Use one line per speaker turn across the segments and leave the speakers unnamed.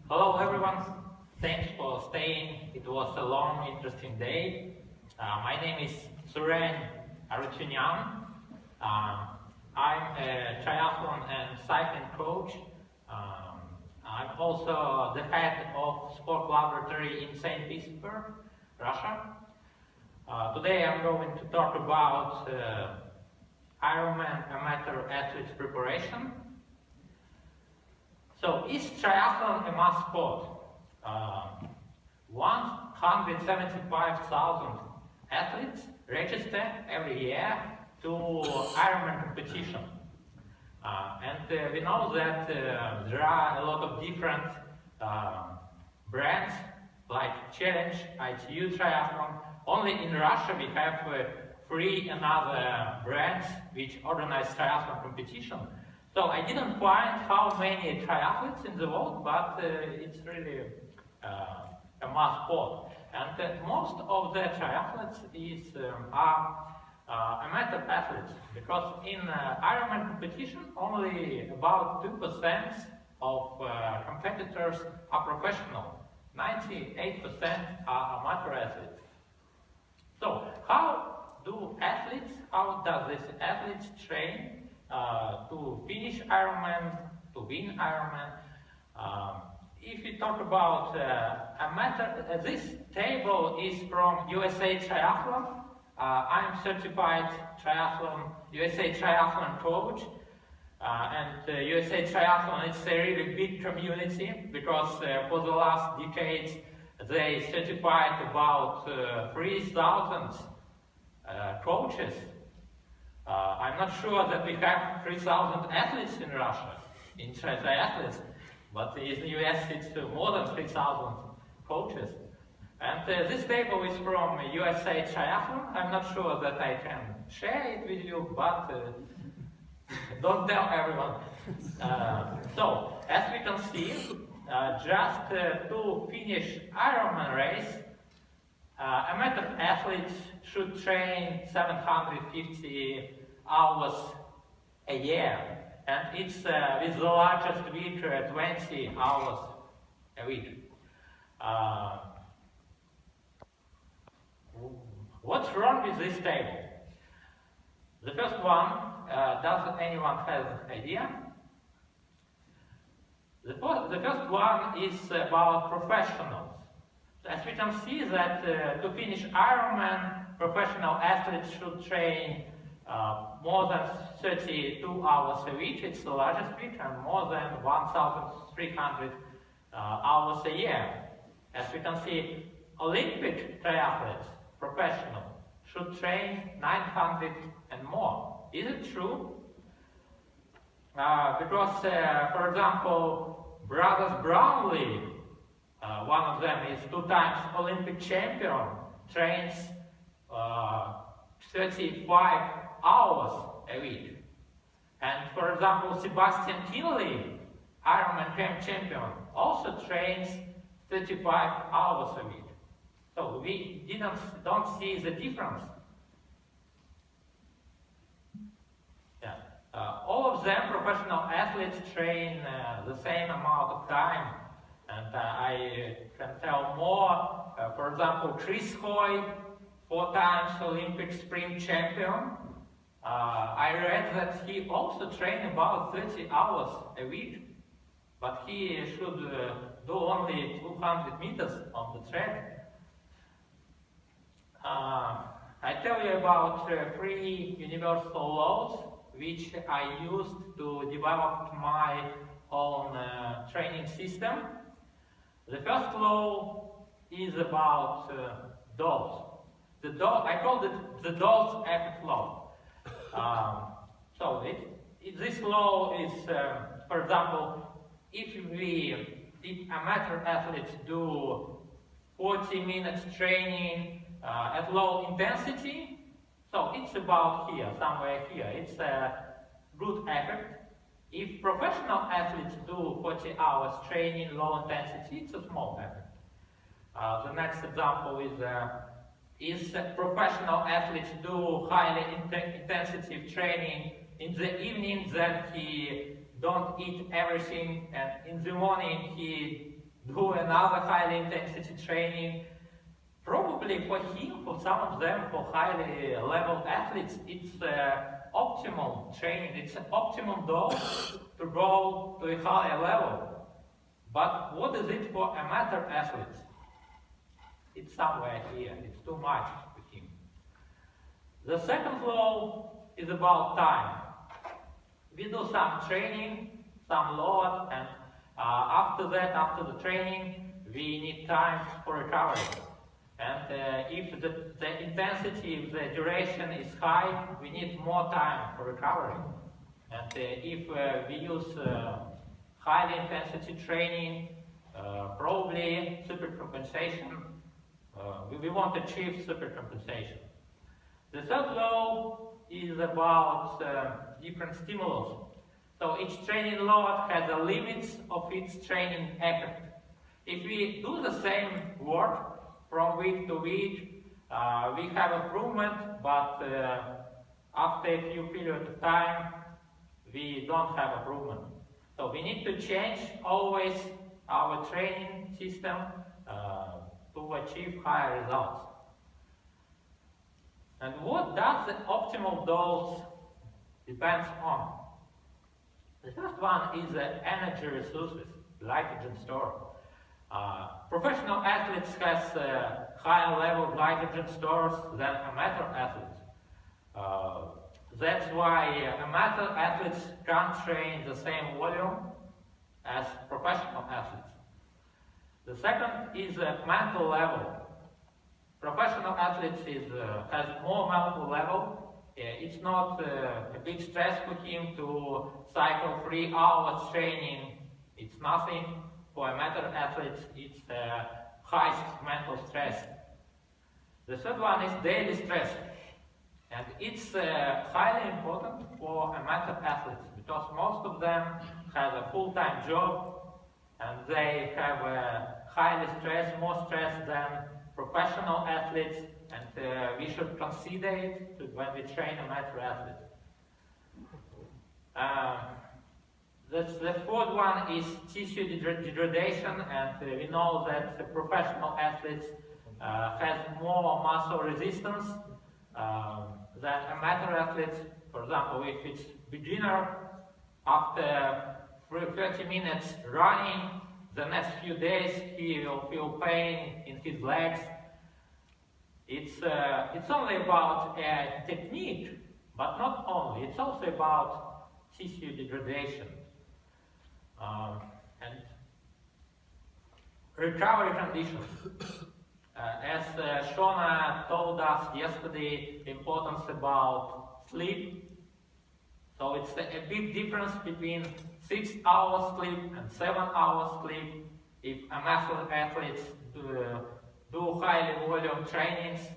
Hello everyone, thanks for staying. It was a long, interesting day. My name is Suren Arutunyan. I'm a triathlon and cycling coach. I'm also the head of sport laboratory in St. Petersburg, Russia. Today I'm going to talk about Ironman amateur athletes preparation. So, is triathlon a mass sport? 175,000 athletes register every year to Ironman competition. We know that there are a lot of different brands like Challenge, ITU Triathlon. Only in Russia we have 3 other brands which organize triathlon competition. So I didn't find how many triathletes in the world, but it's really a mass sport. And most of the triathletes are amateur athletes, because in Ironman competition only about 2% of competitors are professional. 98% are amateur athletes. So how does these athletes train to finish Ironman, to win Ironman? If we talk about amateur, this table is from USA Triathlon. I'm certified USA Triathlon coach, and USA Triathlon is a really big community, because for the last decades they certified about 3,000 coaches. I'm not sure that we have 3,000 athletes in Russia, in triathletes, but in the US it's more than 3,000 coaches. And this table is from USA Triathlon. I'm not sure that I can share it with you, but don't tell everyone. So, as we can see, just to finish Ironman race, amateur athletes should train 750 hours a year, and it's with the largest week 20 hours a week. What's wrong with this table? The first one, does anyone have an idea? The first one is about professionals. As we can see that to finish Ironman, professional athletes should train more than 32 hours a week. It's the largest week, and more than 1,300 hours a year. As we can see, Olympic triathletes, professional, should train 900 and more. Is it true? Because, for example, brothers Brownlee, one of them is 2 times Olympic champion, trains 35 hours a week. And for example, Sebastian Kinley, Ironman champion, also trains 35 hours a week. So we don't see the difference. Yeah. All of them, professional athletes, train the same amount of time. And I can tell more. For example, Chris Hoy, 4 times Olympic sprint champion. I read that he also trained about 30 hours a week, but he should do only 200 meters on the track. I tell you about 3 universal laws which I used to develop my own training system. The first law is about dose. I called it the dose effect law. This law is, for example, if amateur athletes do 40 minutes training at low intensity, so it's about here, somewhere here. It's a good effect. If professional athletes do 40 hours training low intensity, it's a small effect. The next example is professional athletes do highly intensive training in the evening, then he don't eat everything, and in the morning he do another highly intensity training. Probably for him, for some of them, for highly level athletes, it's optimal training, it's an optimum dose to go to a higher level. But what is it for amateur athletes? It's somewhere here, it's too much for him. The second law is about time. We do some training, some load, and after that, after the training, we need time for recovery. And if the intensity, if the duration is high, we need more time for recovery. And if we use high intensity training, probably supercompensation, we want to achieve supercompensation. The third law is about different stimulus. So each training load has the limits of its training effect. If we do the same work from week to week, we have improvement, but after a few period of time, we don't have improvement. So we need to change always our training system to achieve higher results. And what does the optimal dose depends on? The first one is the energy resources, glycogen store. Professional athletes has higher level glycogen stores than amateur athletes. That's why amateur athletes can't train the same volume as professional athletes. The second is the mental level. Professional athletes has more mental level. It's not a big stress for him to cycle 3 hours training. It's nothing. For amateur athletes, it's highest mental stress. The third one is daily stress. And it's highly important for amateur athletes because most of them have a full-time job and they have highly stress, more stress than professional athletes, and we should consider it when we train amateur athletes. The fourth one is tissue degradation, and we know that the professional athletes have more muscle resistance than amateur athletes. For example, if it's beginner, after 30 minutes running, the next few days he will feel pain in his legs. It's only about technique, but not only. It's also about tissue degradation. And recovery conditions. As Shona told us yesterday, importance about sleep. So it's a big difference between 6 hours sleep and 7 hours sleep. If amateur athletes do highly volume trainings,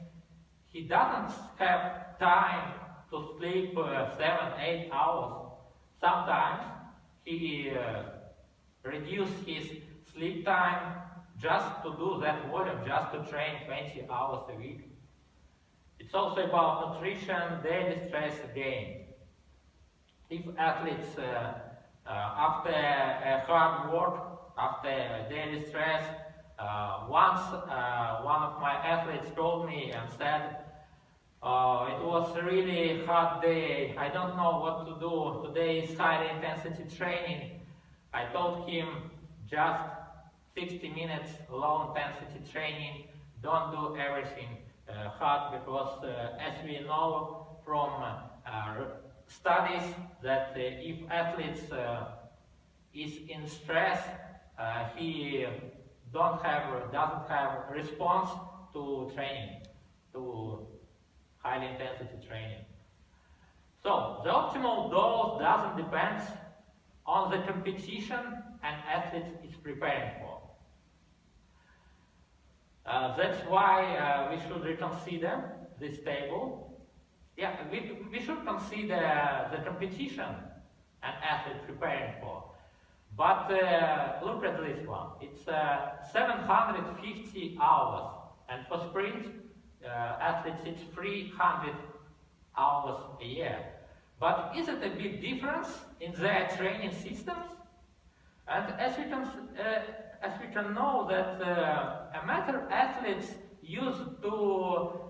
he doesn't have time to sleep 7-8 hours. Sometimes he reduces his sleep time just to do that volume, just to train 20 hours a week. It's also about nutrition, daily stress again. If athletes, after a hard work, after daily stress, once one of my athletes told me and said, it was a really hard day, I don't know what to do, today is high intensity training. I told him just 60 minutes low intensity training, don't do everything hard, because as we know from studies that if athletes is in stress, he doesn't have response to training, to high intensity training. So the optimal dose doesn't depend on the competition an athlete is preparing for. That's why we should reconsider this table. Yeah, we should consider the competition an athlete preparing for. But look at this one. It's 750 hours, and for sprint athletes it's 300 hours a year. But is it a big difference in their training systems? And as we can know that amateur athletes used to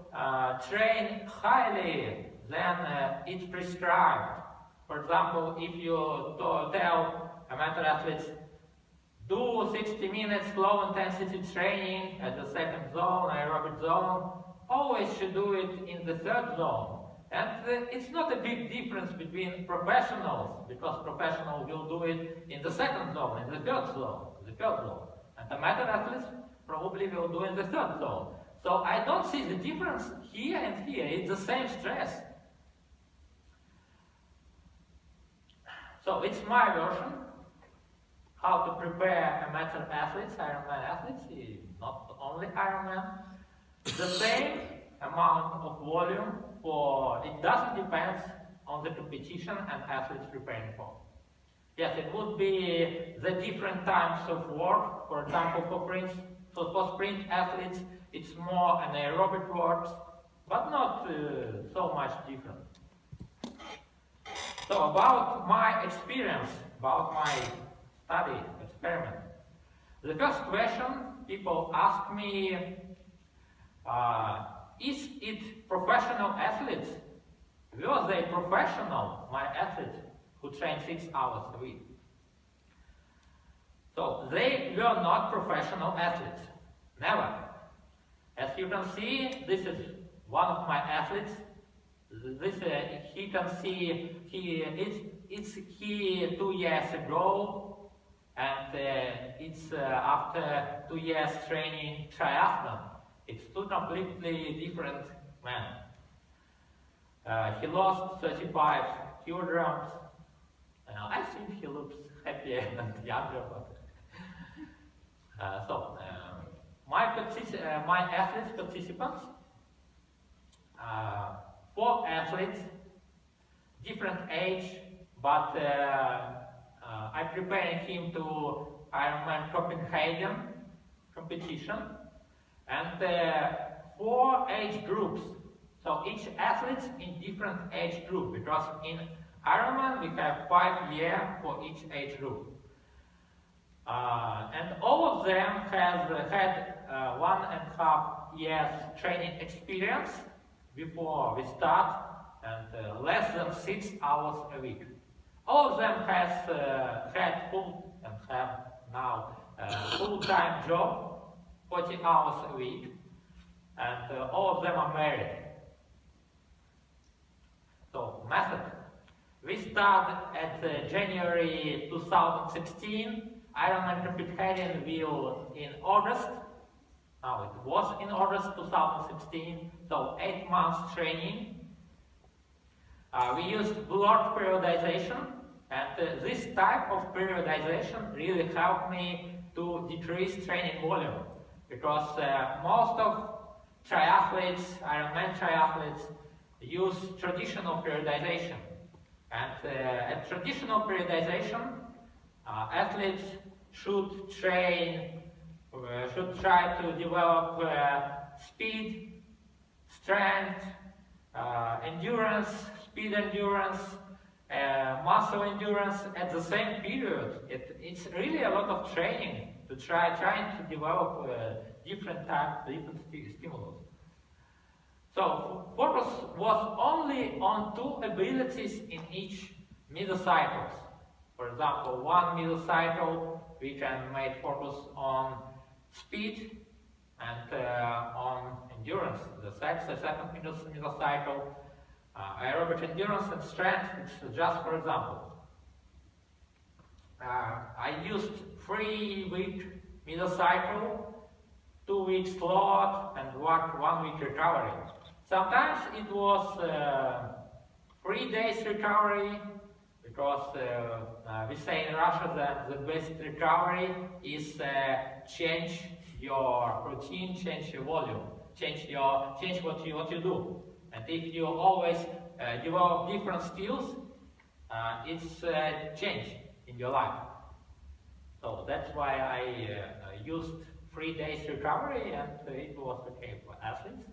train highly than it's prescribed. For example, if you tell amateur athletes, do 60 minutes low intensity training at the second zone, aerobic zone, always should do it in the third zone. And it's not a big difference between professionals, because professionals will do it in the second zone, in the third zone, and amateur athletes probably will do in the third zone. So I don't see the difference here and here. It's the same stress. So it's my version how to prepare amateur athletes, Ironman athletes, not only Ironman. The same amount of volume it doesn't depend on the competition and athletes preparing for. Yes, it would be the different types of work. For example, for sprint athletes, it's more anaerobic works, but not so much different. So about my experience, about my study experiment. The first question people ask me, is it professional athletes? Were they professional, my athletes, who train 6 hours a week? So they were not professional athletes, never. As you can see, this is one of my athletes. This he can see it's 2 years ago, and it's after 2 years training triathlon. It's two completely different men. He lost 35 kilograms. I think he looks happier and younger. But my athletes participants, 4 athletes, different age, but I prepared him to Ironman Copenhagen competition, and 4 age groups. So each athlete in different age group, because in Ironman we have 5 years for each age group. And all of them have had 1.5 years training experience before we start, and less than 6 hours a week. All of them has had full and have now full-time job, 40 hours a week, and all of them are married. So, method. We started at January 2016. Ironman Copenhagen will in August. Now it was in August 2016, so 8 months training. We used blurred periodization, and this type of periodization really helped me to decrease training volume, because most of triathletes, Ironman triathletes, use traditional periodization. And at traditional periodization, athletes should try to develop speed, strength, endurance, speed endurance, muscle endurance at the same period. It's really a lot of training to trying to develop different types, different stimulus. So focus was only on 2 abilities in each mesocycles. For example, one mesocycle we can make focus on speed and on endurance. The second mesocycle, aerobic endurance and strength. It's just for example. I used 3-week mesocycle, 2 weeks load, and 1 week recovery. Sometimes it was 3 days recovery, because we say in Russia that the best recovery is change your routine, change your volume, change what you do. And if you always develop different skills, it's change in your life. So that's why I used 3 days recovery, and it was okay for athletes.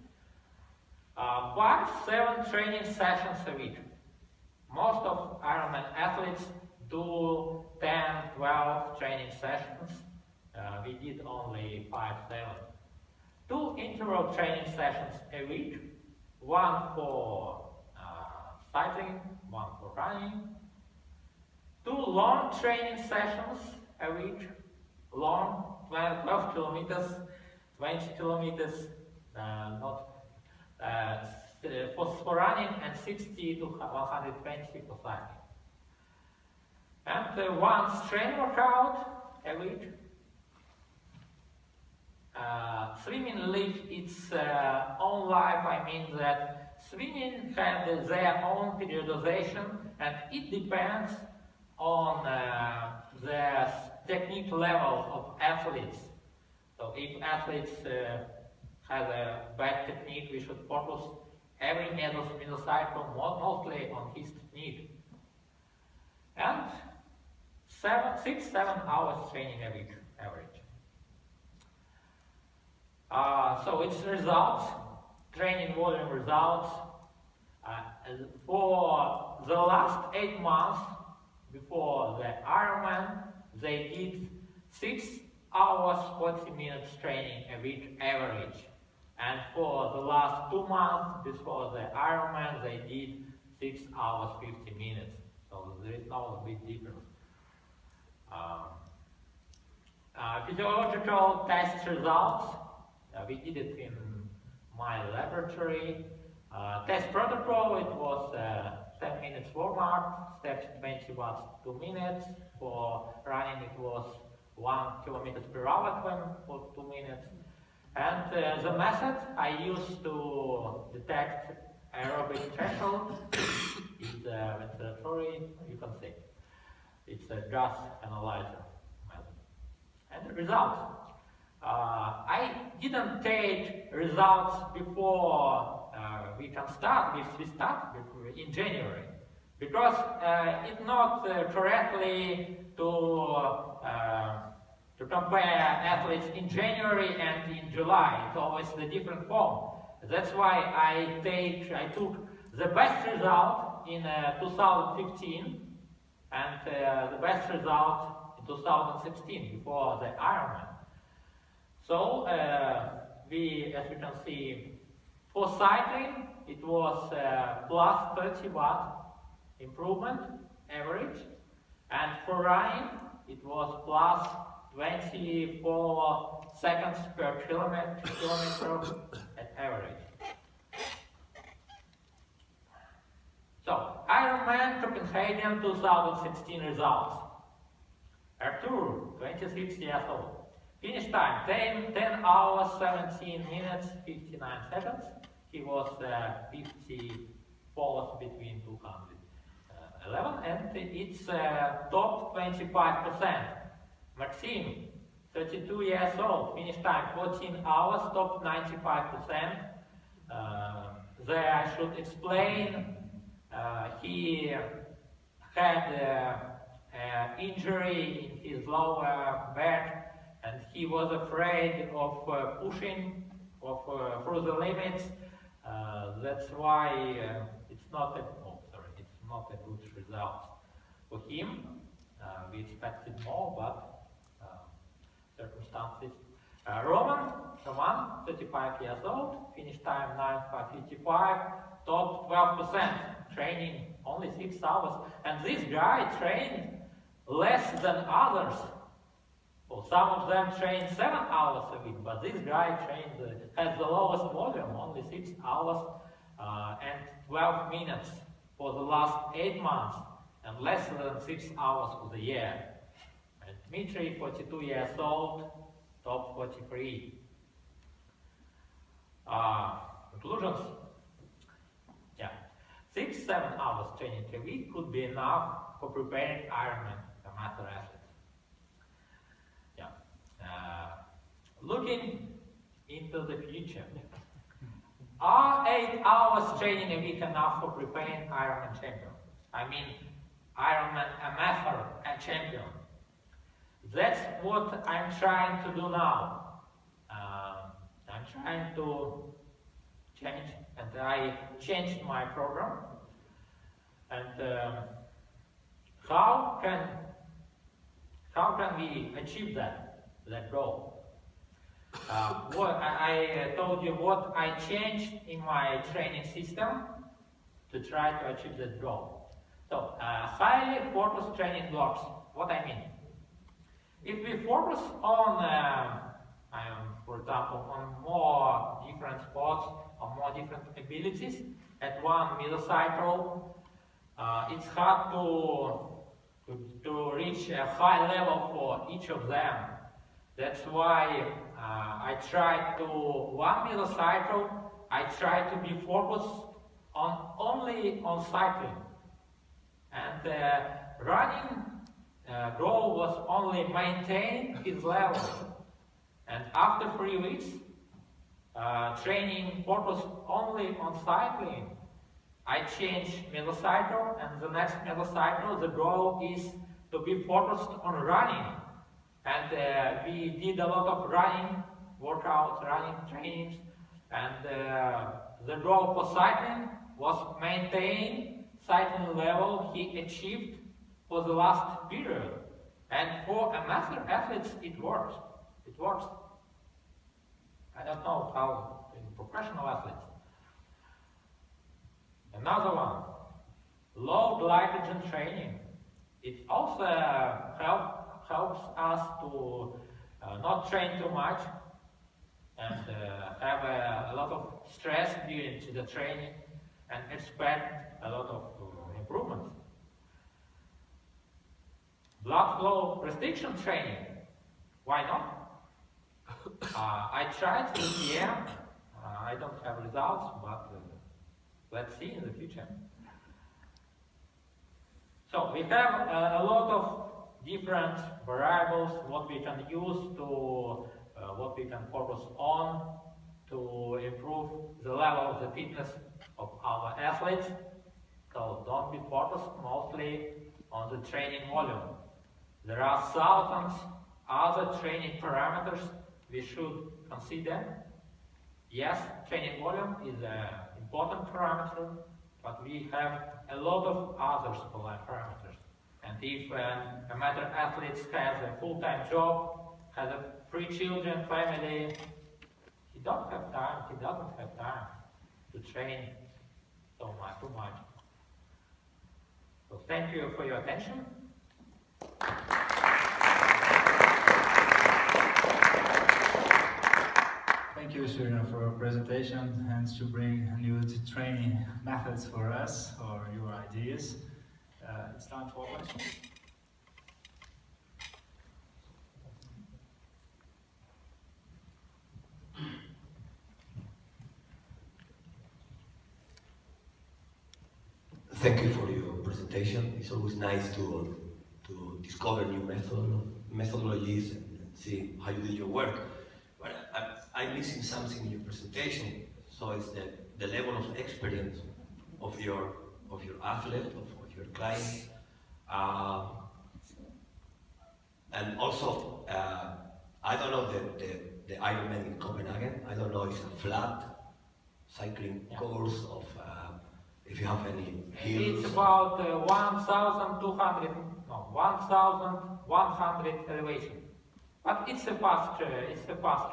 5-7 training sessions a week. Most of Ironman athletes do 10-12 training sessions. we did only 5-7. 2 interval training sessions a week, one for cycling, one for running. 2 long training sessions a week, long, 12 kilometers, 20 kilometers, for running, and 60 to 120 for cycling. And one strength workout a week. Swimming lives its own life. I mean that swimming has their own periodization, and it depends on the technique level of athletes. So if athletes have a bad technique, we should focus every minute cycle mostly on his technique. And 6-7 hours training a week average. So its results, training volume results, for the last 8 months before the Ironman, they did 6 hours 40 minutes training a week average. And for the last 2 months before the Ironman, they did 6 hours 50 minutes. So there is no big difference. Physiological test results, we did it in my laboratory. Test protocol, it was 10 minutes warm-up, steps 20 watts 2 minutes. For running it was 1 kilometers per hour for 2 minutes. And the method I used to detect aerobic threshold is ventilatory, you can see. It's a gas analyzer method. And the results. I didn't take results before we start in January, because it's not correctly to compare athletes in January and in July. It's always the different form. That's why I took the best result in 2015 and the best result in 2016 before the Ironman. So as you can see, for cycling it was plus 30 watt improvement average, and for running it was plus 24 seconds per kilometer at average. So, Ironman Copenhagen 2016 results. Artur, 26 years old. Finish time, 10 hours, 17 minutes, 59 seconds. He was 54th between 211, and it's top 25%. Maxime, 32 years old, finish time 14 hours, top 95%. There I should explain, he had injury in his lower back, and he was afraid of pushing through the limits. That's why it's not a good result for him. We expected more, but circumstances. Roman, 35 years old, finish time 9:55, top 12%, training only 6 hours, and this guy trained less than others. Well, some of them train 7 hours a week, but this guy has the lowest volume, only 6 hours and 12 minutes for the last 8 months, and less than 6 hours for the year. And Dmitry, 42 years old, top 43. Conclusions. Yeah, 6-7 hours training a week could be enough for preparing Ironman amateur athletes. Looking into the future, are 8 hours training a week enough for preparing Ironman champion? I mean, Ironman amateur and champion. That's what I'm trying to do now. I'm trying to change, and I changed my program. And how can we achieve that? that goal. What I told you what I changed in my training system to try to achieve that goal. So, highly focused training blocks. What I mean? If we focus on, for example, on more different sports, on more different abilities at one mesocycle, it's hard to reach a high level for each of them. That's why I try to, one mesocycle, I try to be focused only on cycling. And running goal was only maintain his level. And after 3 weeks, training focused only on cycling. I changed mesocycle, and the next mesocycle, the goal is to be focused on running. And we did a lot of running workouts, running trainings, and the goal for cycling was maintain cycling level he achieved for the last period. And for amateur athletes, it works. It works. I don't know how in professional athletes. Another one, low glycogen training. It also helps us to not train too much and have a lot of stress during the training and expect a lot of improvements. Blood flow restriction training. Why not? I tried this year. I don't have results, but let's see in the future. So we have a lot of different variables what we can use to what we can focus on to improve the level of the fitness of our athletes. So don't be focused mostly on the training volume. There are thousands other training parameters we should consider. Yes, training volume is an important parameter, but we have a lot of other parameters. And if a amateur athlete has a full-time job, has 3 children, family, he doesn't have time to train too much. So thank you for your attention.
Thank you, Surya, for your presentation and to bring new training methods for us or your ideas. It's time for questions.
Thank you for your presentation. It's always nice to discover new methodologies and see how you do your work. But I'm missing something in your presentation. So it's the level of experience of your athlete, of your client, and also I don't know the Ironman in Copenhagen. I don't know if it's a flat cycling course of if you have any hills.
It's about 1,100 elevation. But it's a fast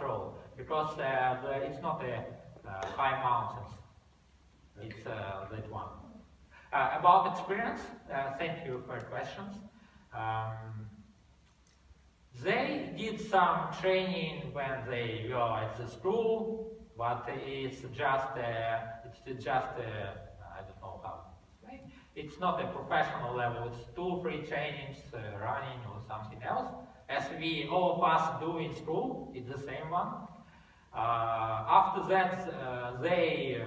roll because it's not a high mountains. Okay. It's that one. About experience, thank you for your questions. They did some training when they were at the school, but it's just I don't know how to explain. It's not a professional level. It's 2-3 trainings, running or something else. As we all of us do in school, it's the same one. After that, they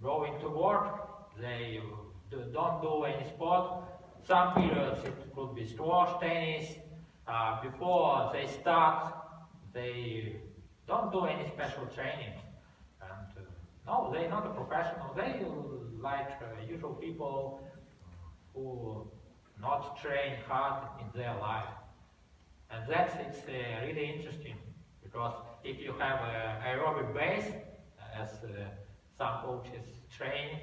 go into work, they don't do any sport. Some periods it could be squash, tennis. Before they start, they don't do any special training. And no, they're not a professional. They like usual people who not train hard in their life. And it's really interesting, because if you have an aerobic base, as some coaches train,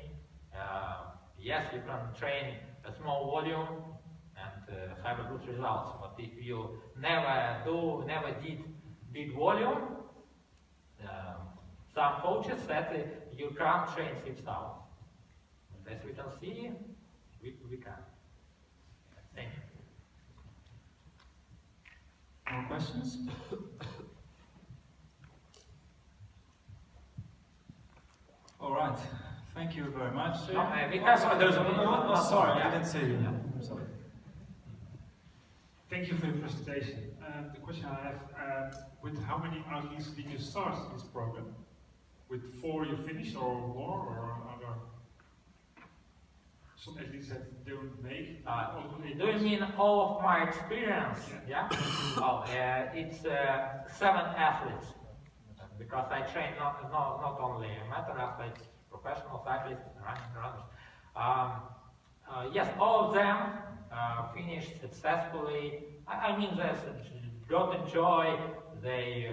yes, you can train a small volume and have a good results. But if you never did big volume, some coaches said you can't train 6 hours. But as we can see, we can. Thank you.
More questions? All right. Thank you very much.
Because
There's sorry,
yeah.
I didn't say you.
Yeah.
I'm sorry.
Thank you for your presentation. The question I have, with how many athletes did you start this program? With 4 you finished or more, or are there some athletes that don't make?
Do you mean all of my experience?
Yeah.
Oh, it's 7 athletes. Because I train not only amateur athletes, professional athletes, runners. Yes, all of them finished successfully. I mean, they got enjoy. They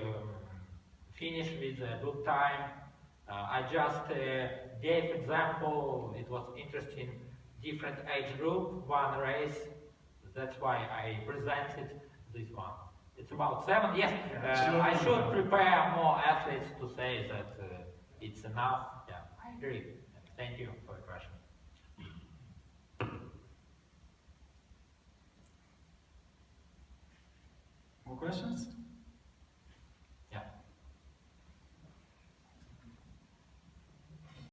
finished with a good time. I just gave example. It was interesting. Different age group, one race. That's why I presented this one. It's about 7. Yes, I should prepare more athletes to say that it's enough. Yeah, I agree. Thank you for the question.
More questions?